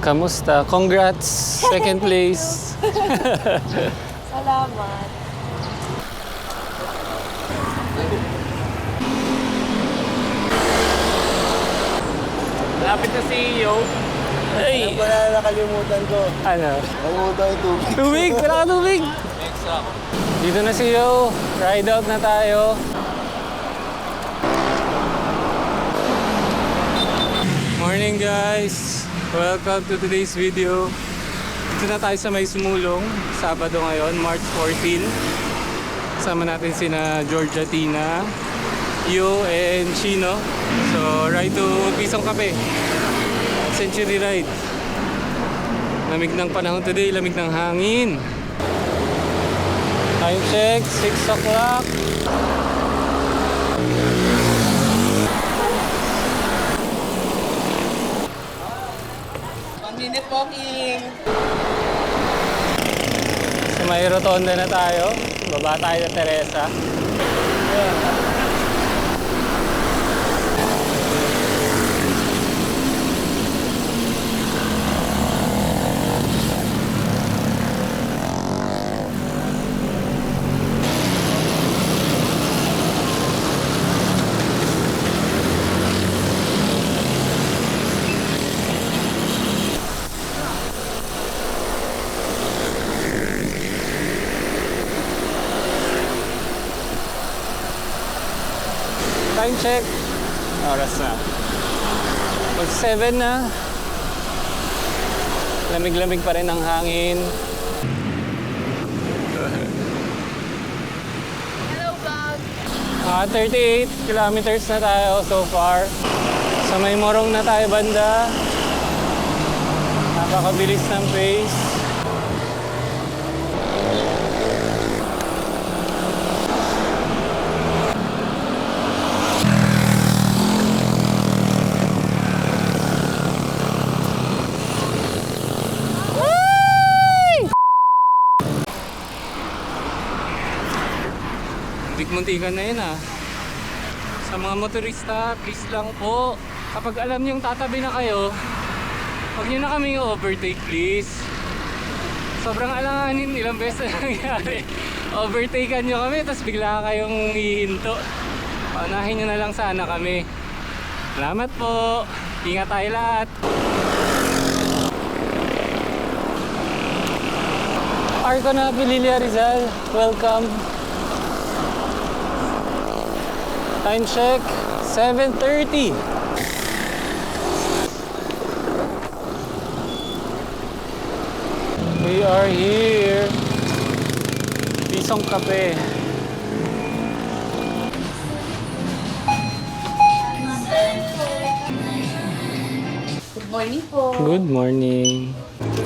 Kamusta? Congrats! Second place. Salamat. Lapit na si CEO. Ay! Ano pala nakalimutan ko? Ano? Nakalimutan yung tubig. Tubig! Wala ka tubig! Dito na si Yo. Ride out na tayo. Morning guys! Welcome to today's video. Dito na tayo sa May Sumulong. Sabado ngayon, March 14. Kasama natin sina Georgia, Tina, Yo, and Chino. So, ride to Pisong Cafe. Century ride. Lamig ng panahon today, lamig ng hangin. Time check, 6 o'clock. Minute walking! Sa may rotonda na tayo. Baba tayo na Teresa. Time check. Oras na. Mag 7 na. Lamig-lamig pa rin ang hangin. Hello, vlog. 38 kilometers na tayo so far. Sa May Morong na tayo banda. Napakabilis ng pace. Muntikan na yun Sa mga motorista, please lang po, kapag alam niyong tatabi na kayo, huwag niyo na kaming overtake please. Sobrang alanganin, ilang beses na nangyari. Overtakean niyo kami, tapos bigla kayong hihinto. Paunahin niyo na lang sana kami. Salamat po, ingat tayo lahat. Arco na Pililla Rizal, welcome. Time check, 7:30. We are here. Pisong Cafe. Good morning po. Good morning.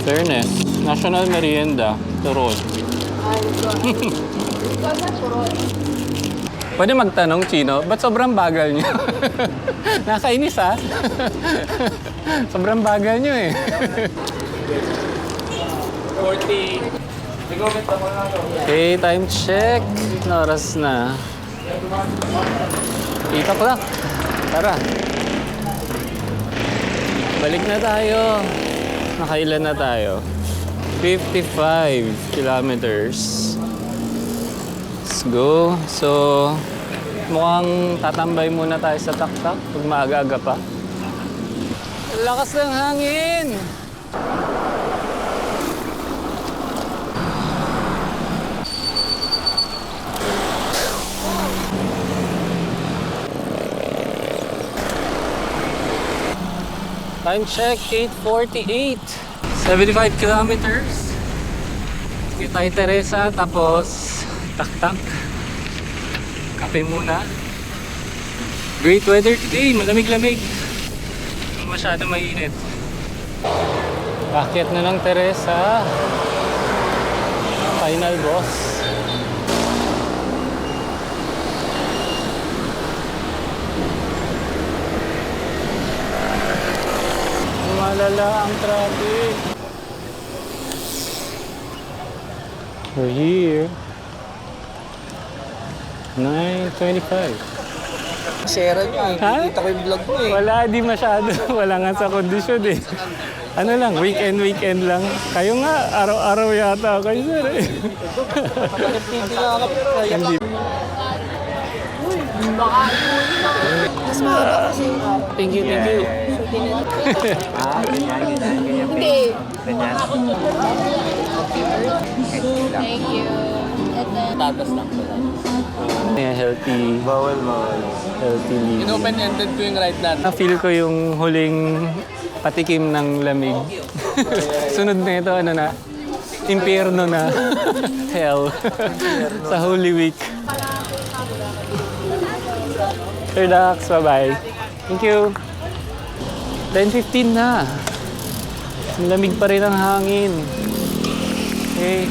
Fairness, National Merienda, Turon. Ay, ito na turon. Pwede magtanong, Chino, ba't sobrang bagal niyo? Nakainis Sobrang bagal niyo 40. Okay, time check. Oras na. 8 o'clock. Tara. Balik na tayo. Nakailan na tayo? 55 kilometers. Let's go. So, mukhang tatambay muna tayo sa taktak pag maaga-aga pa. Lakas ng hangin! Time check, 8:48. 75 kilometers. Sige tayo Teresa, tapos taktak. Kape muna. Great weather today, malamig-lamig. Hindi masyado mainit. Akyat na ng Teresa. Final boss. Malala ang traffic. We're here. 9:25. Share nyo eh. Ha? Kita ko yung vlog mo eh. Wala, di masyado. Wala nga sa kondisyon eh. Ano lang, weekend lang. Kayo nga, araw-araw yata kayo, sir. Hindi lang ako. Hindi. Mas mahaba kasi yung araw. Thank you, thank you. Hindi. Thank you. Tatas lang pala. Yeah, healthy Bawal. living. Inopen-ended ko yung right na. Na-feel ko yung huling patikim ng lamig. Sunod na ito, ano na? Impyerno na. Hell. Sa Holy Week. Sir Dax, bye-bye. Thank you. 10:15 na. Malamig pa rin ang hangin. Okay.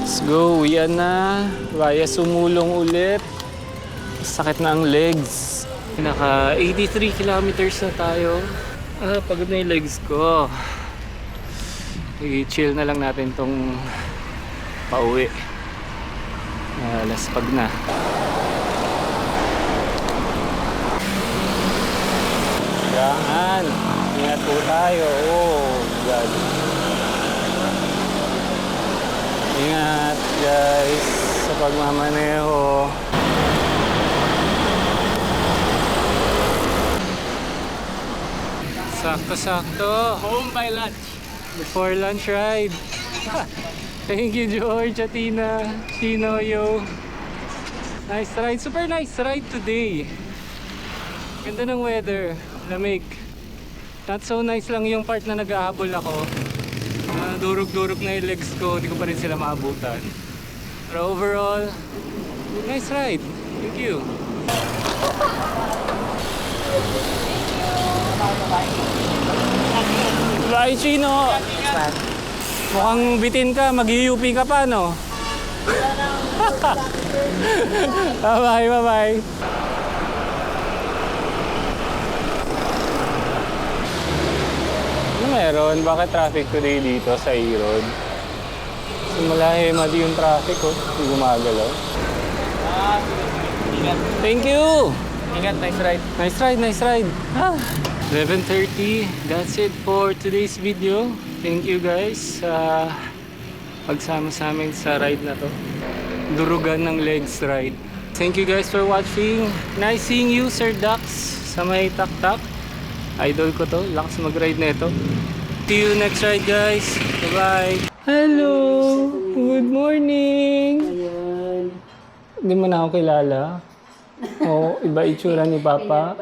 Let's go. Uwian na. Via sumulong ulit. Sakit na ang legs. Naka 83 kilometers na tayo. Pagod na yung legs ko. I-chill na lang natin tong pauwi. Laspag na. Yan. Ingat po tayo. Oh, God. Ingat, guys, sa pagmamaneho. Sakto-sakto. Home by lunch. Before lunch ride. Thank you, George, Atina, Tino, yo. Nice ride. Super nice ride today. Ganda ng weather. Lamig. Not so nice lang yung part na nag-ahabol ako. Durog-durog na yung legs ko. Hindi ko pa rin sila maabutan. Pero overall, nice ride. Thank you. Bye, Chino. Mukhang bitin ka. Mag-UP ka pa, no? Bye-bye, bye-bye. Ano meron? Bakit traffic today dito sa E-Road? Simula mali yung traffic, oh. Hindi gumagalaw. Thank you! Ingat, nice ride. Nice ride, nice ride. 11:30. That's it for today's video. Thank you guys sa pagsama sa amin sa ride na to. Durugan ng legs ride. Thank you guys for watching. Nice seeing you, Sir Dax, sa may tak-tak. Idol ko to. Lakas mag-ride na ito. See you next ride, guys. Bye-bye. Hello! Good morning! Hindi mo na ako kilala. Oh, iba itsura ni Papa.